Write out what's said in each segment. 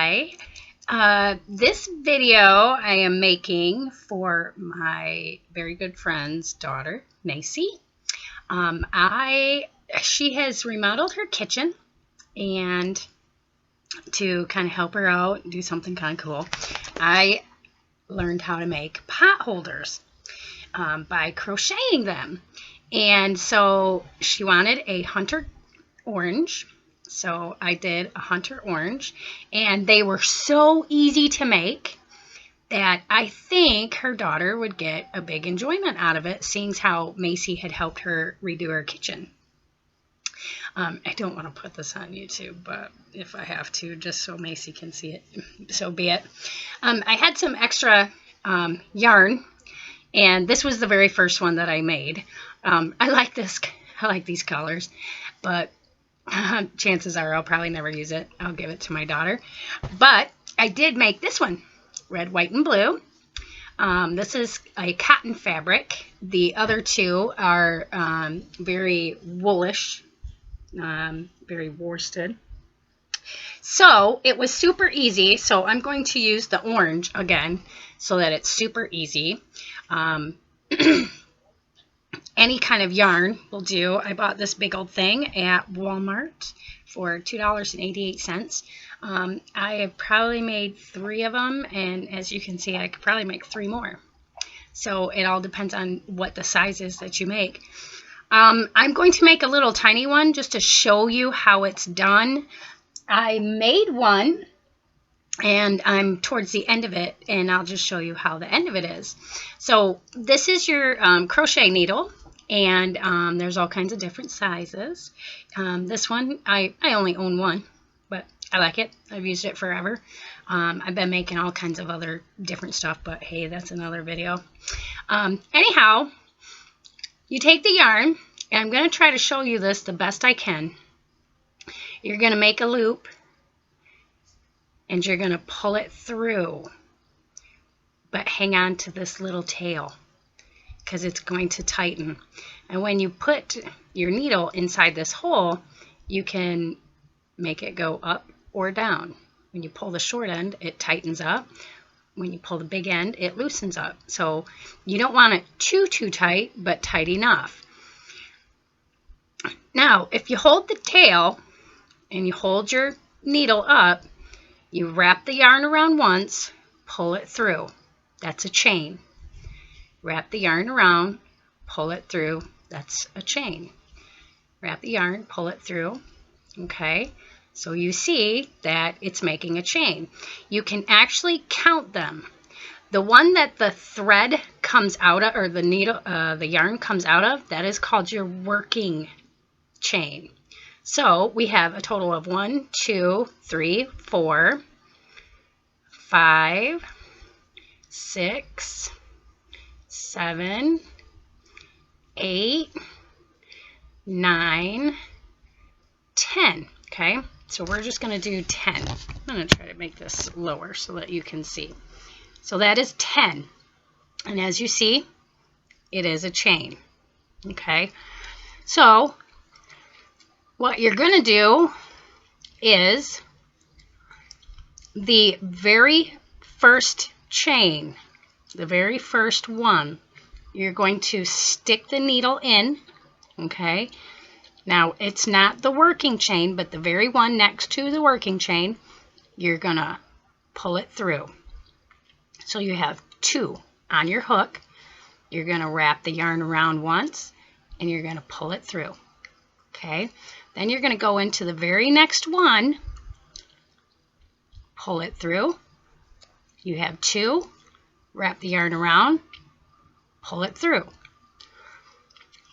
Hi. This video I am making for my very good friend's daughter, Macey. She has remodeled her kitchen, and to kind of help her out, do something kind of cool, I learned how to make pot holders by crocheting them. And so she wanted a hunter orange. So I did a hunter orange, and they were so easy to make that I think her daughter would get a big enjoyment out of it, seeing how Macey had helped her redo her kitchen. I don't want to put this on YouTube, but if I have to, just so Macey can see it, so be it. I had some extra yarn, and this was the very first one that I made. I like these colors, but chances are I'll probably never use it. I'll give it to my daughter. But I did make this one, red, white, and blue. This is a cotton fabric. The other two are very woolish, very worsted. So it was super easy. So I'm going to use the orange again so that it's super easy. Any kind of yarn will do. I bought this big old thing at Walmart for $2.88. I have probably made 3 of them, and as you can see, I could probably make 3 more. So it all depends on what the size is that you make. I'm going to make a little tiny one just to show you how it's done. I made one, and I'm towards the end of it, and I'll just show you how the end of it is. So this is your crochet needle, and there's all kinds of different sizes. This one, I only own one, but I like it. I've used it forever. I've been making all kinds of other different stuff, but hey, that's another video. Anyhow, you take the yarn, and I'm going to try to show you this the best I can. You're going to make a loop, and you're going to pull it through, but hang on to this little tail because it's going to tighten. And when you put your needle inside this hole, you can make it go up or down. When you pull the short end, it tightens up. When you pull the big end, it loosens up. So you don't want it too tight, but tight enough. Now, if you hold the tail and you hold your needle up, you wrap the yarn around once, pull it through. That's a chain. Wrap the yarn around, pull it through. That's a chain. Wrap the yarn, pull it through. Okay, so you see that it's making a chain. You can actually count them. The one that the thread comes out of, or the needle, the yarn comes out of, that is called your working chain. So we have a total of 1, 2, 3, 4, 5, 6, 7, 8, 9, 10. Okay, so we're just going to do 10. I'm going to try to make this lower so that you can see. So that is 10. And as you see, it is a chain. Okay, so what you're going to do is the very first chain, the very first one, you're going to stick the needle in. Okay, now it's not the working chain, but the very one next to the working chain, you're going to pull it through. So you have 2 on your hook. You're going to wrap the yarn around once, and you're going to pull it through. Okay, then you're going to go into the very next one, pull it through. You have 2, wrap the yarn around, pull it through.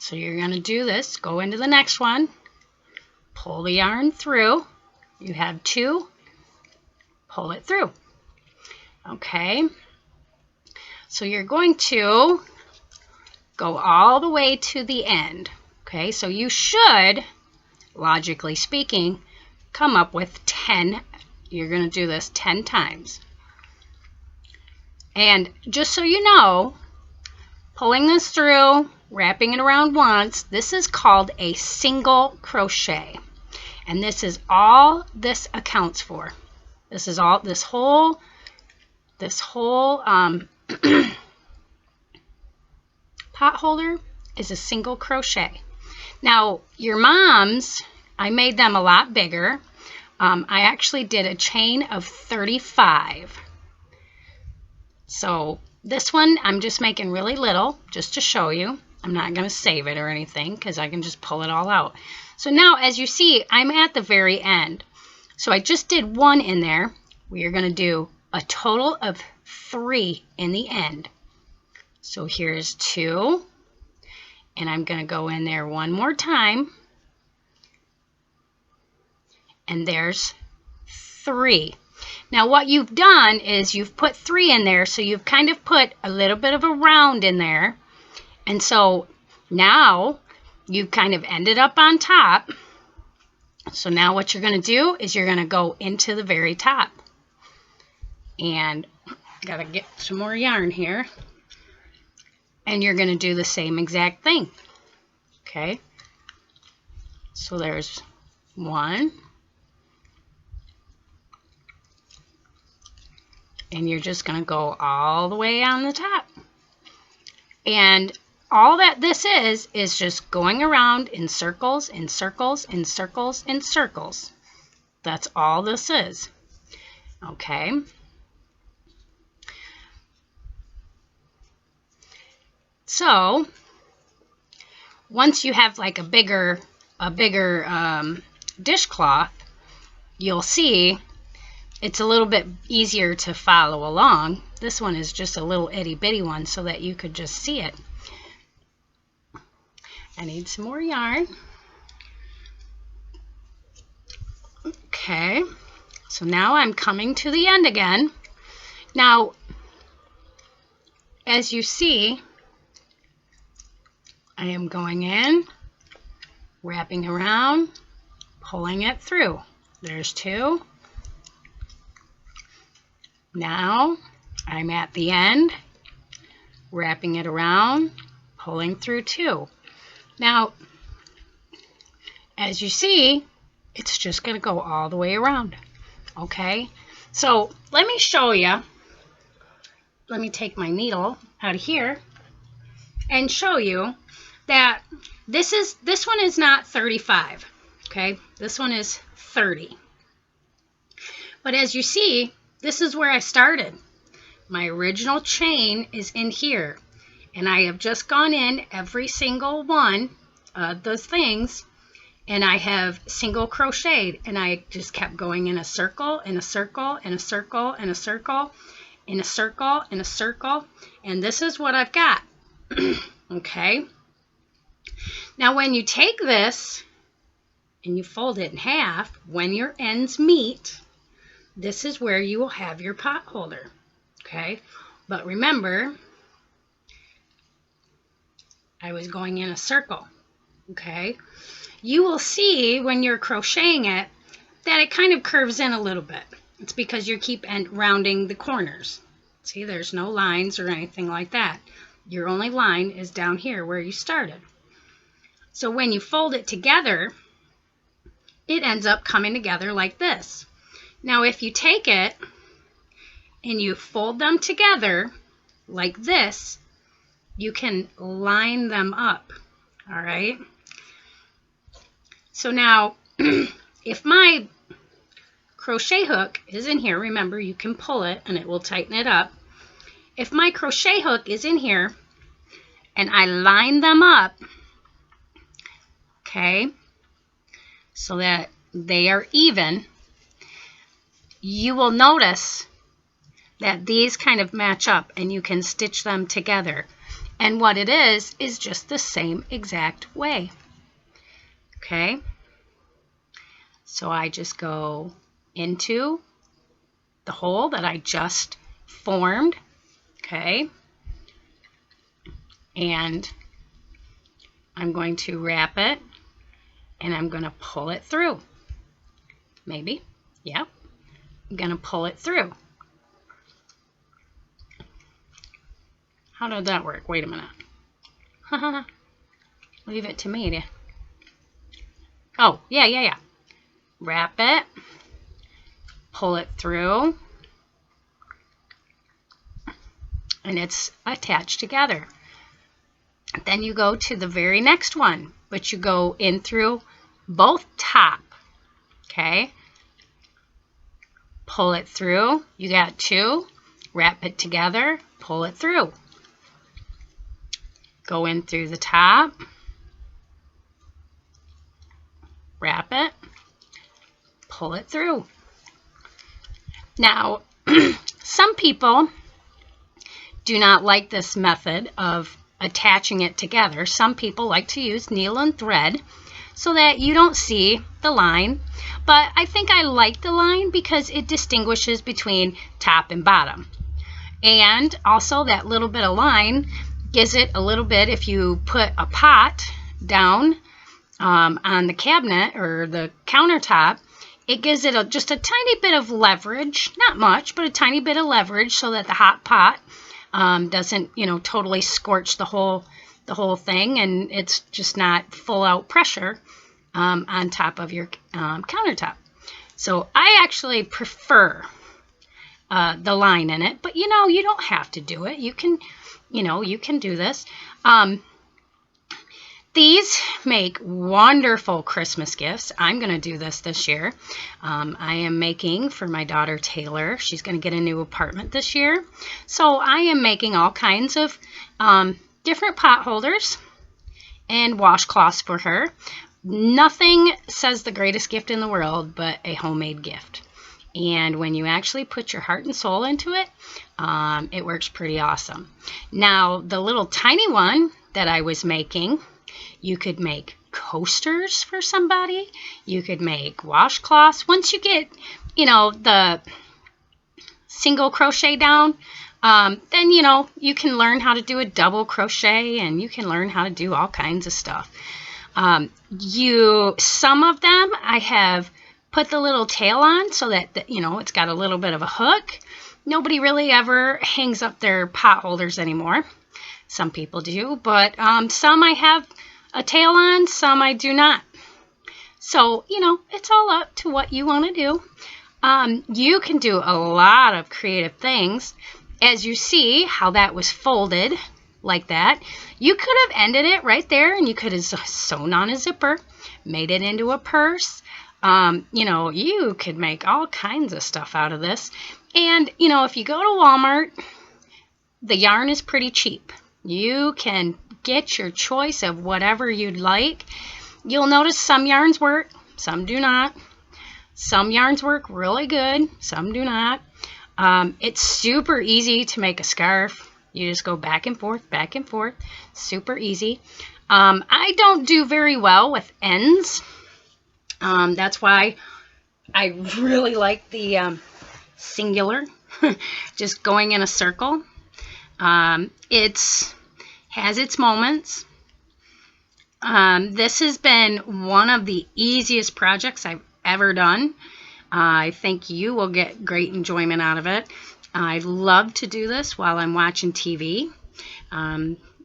So you're going to do this, go into the next one, pull the yarn through. You have 2, pull it through. Okay, so you're going to go all the way to the end. Okay, so you should, logically speaking, come up with 10. You're going to do this 10 times. And just so you know, pulling this through, wrapping it around once, this is called a single crochet. And this is all this accounts for. This is all, this whole pot holder is a single crochet. Now your mom's, I made them a lot bigger. I actually did a chain of 35. So this one I'm just making really little just to show you. I'm not going to save it or anything because I can just pull it all out. So now as you see, I'm at the very end. So I just did 1 in there. We are going to do a total of 3 in the end. So here's 2. And I'm going to go in there one more time. And there's 3. Now what you've done is you've put 3 in there, so you've kind of put a little bit of a round in there. And so now you've kind of ended up on top. So now what you're going to do is you're going to go into the very top. And I got to get some more yarn here. And you're going to do the same exact thing. Okay. So there's 1. And you're just going to go all the way on the top. And all that this is just going around in circles, in circles, in circles, in circles. That's all this is. Okay. So once you have like a bigger dishcloth, you'll see it's a little bit easier to follow along. This one is just a little itty bitty one so that you could just see it. I need some more yarn. Okay, so now I'm coming to the end again. Now, as you see, I am going in, wrapping around, pulling it through. There's 2. Now I'm at the end, wrapping it around, pulling through 2. Now, as you see, it's just going to go all the way around. Okay, so let me show you. Let me take my needle out of here and show you that this one is not 35. Okay, this one is 30. But as you see, this is where I started. My original chain is in here, and I have just gone in every single one of those things, and I have single crocheted, and I just kept going in a circle, in a circle, in a circle, in a circle, in a circle, in a circle, and this is what I've got. Okay. Now when you take this and you fold it in half, when your ends meet, this is where you will have your pot holder. Okay, but remember, I was going in a circle. Okay, you will see when you're crocheting it that it kind of curves in a little bit. It's because you keep rounding the corners. See, there's no lines or anything like that. Your only line is down here where you started. So when you fold it together, it ends up coming together like this. Now if you take it and you fold them together like this, you can line them up. All right. So now if my crochet hook is in here, remember you can pull it and it will tighten it up. If my crochet hook is in here and I line them up, okay, so that they are even, you will notice that these kind of match up and you can stitch them together. And what it is just the same exact way. Okay, so I just go into the hole that I just formed, okay, and I'm going to wrap it and I'm going to pull it through. Maybe, yeah, I'm going to pull it through. How did that work? Wait a minute. Leave it to me to... Oh, yeah. Wrap it, pull it through, and it's attached together. Then you go to the very next one, but you go in through both top, okay? Pull it through. You got two. Wrap it together, pull it through. Go in through the top, wrap it, pull it through. Now, some people do not like this method of attaching it together. Some people like to use needle and thread so that you don't see the line, but I think I like the line because it distinguishes between top and bottom. And also that little bit of line gives it a little bit, if you put a pot down on the cabinet or the countertop, it gives it just a tiny bit of leverage, not much, but a tiny bit of leverage so that the hot pot doesn't, totally scorch the whole thing, and it's just not full out pressure on top of your countertop. So I actually prefer the line in it, but you don't have to do it. You can do this. These make wonderful Christmas gifts. I'm going to do this year. I am making for my daughter Taylor. She's going to get a new apartment this year. So I am making all kinds of different pot holders and washcloths for her. Nothing says the greatest gift in the world but a homemade gift. And when you actually put your heart and soul into it, it works pretty awesome. Now, the little tiny one that I was making, you could make coasters for somebody. You could make washcloths. Once you get, the single crochet down, then, you can learn how to do a double crochet, and you can learn how to do all kinds of stuff. Some of them I have put the little tail on so that, it's got a little bit of a hook. Nobody really ever hangs up their pot holders anymore. Some people do, but some I have a tail on, some I do not. So, it's all up to what you want to do. You can do a lot of creative things. As you see how that was folded like that, you could have ended it right there, and you could have sewn on a zipper, made it into a purse. You could make all kinds of stuff out of this. And, if you go to Walmart, the yarn is pretty cheap. You can get your choice of whatever you'd like. You'll notice some yarns work, some do not. Some yarns work really good, some do not. It's super easy to make a scarf. You just go back and forth, super easy. I don't do very well with ends. That's why I really like the singular, just going in a circle. It has its moments. This has been one of the easiest projects I've ever done. I think you will get great enjoyment out of it. I love to do this while I'm watching TV.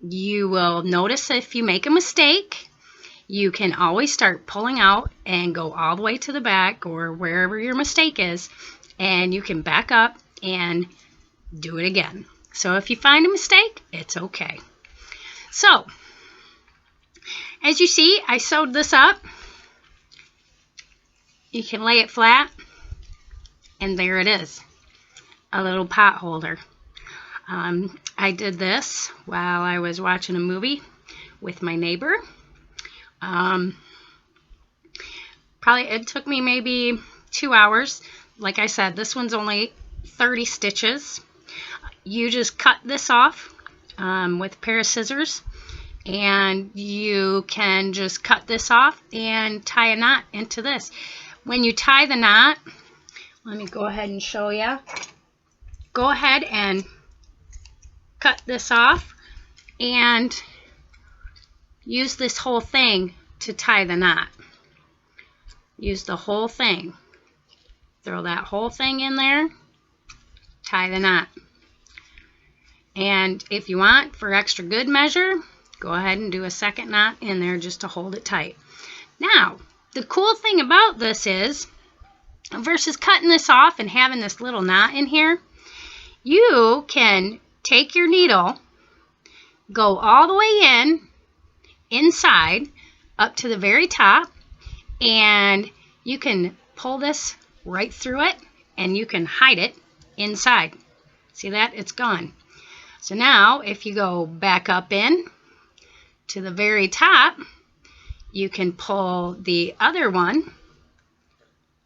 You will notice if you make a mistake, you can always start pulling out and go all the way to the back or wherever your mistake is, and you can back up and do it again. So if you find a mistake, it's okay. So, as you see, I sewed this up. You can lay it flat, and there it is, a little pot holder. I did this while I was watching a movie with my neighbor. It took me maybe 2 hours. Like I said, this one's only 30 stitches. You just cut this off with a pair of scissors, and you can just cut this off and tie a knot into this. When you tie the knot, let me go ahead and show you. Go ahead and cut this off and use this whole thing to tie the knot. Use the whole thing. Throw that whole thing in there, tie the knot. And if you want, for extra good measure, go ahead and do a second knot in there just to hold it tight. Now, the cool thing about this is versus cutting this off and having this little knot in here, you can take your needle, go all the way inside, up to the very top, and you can pull this right through it, and you can hide it inside. See that? It's gone. So now, if you go back up in to the very top, you can pull the other one.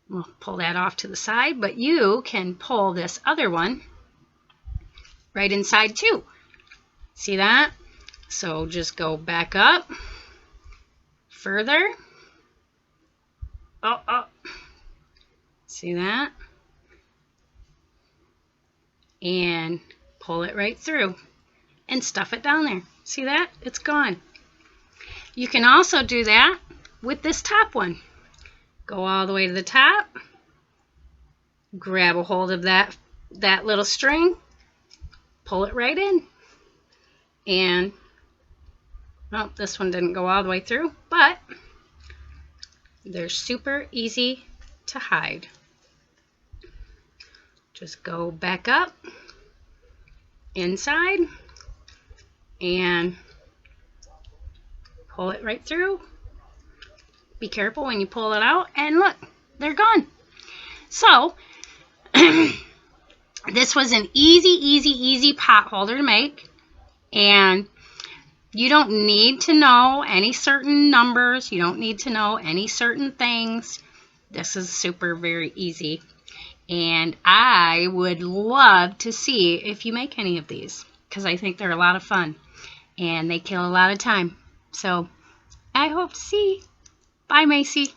We'll pull that off to the side, but you can pull this other one right inside too. See that? So just go back up further. Oh. See that? And pull it right through and stuff it down there. See that? It's gone. You can also do that with this top one. Go all the way to the top, grab a hold of that little string, pull it right in, and well, this one didn't go all the way through, but they're super easy to hide. Just go back up inside and pull it right through. Be careful when you pull it out, and look, they're gone. So this was an easy pot holder to make, and you don't need to know any certain numbers. You don't need to know any certain things. This is very easy, and I would love to see if you make any of these, because I think they're a lot of fun and they kill a lot of time. So I hope to see you. Bye, Macey.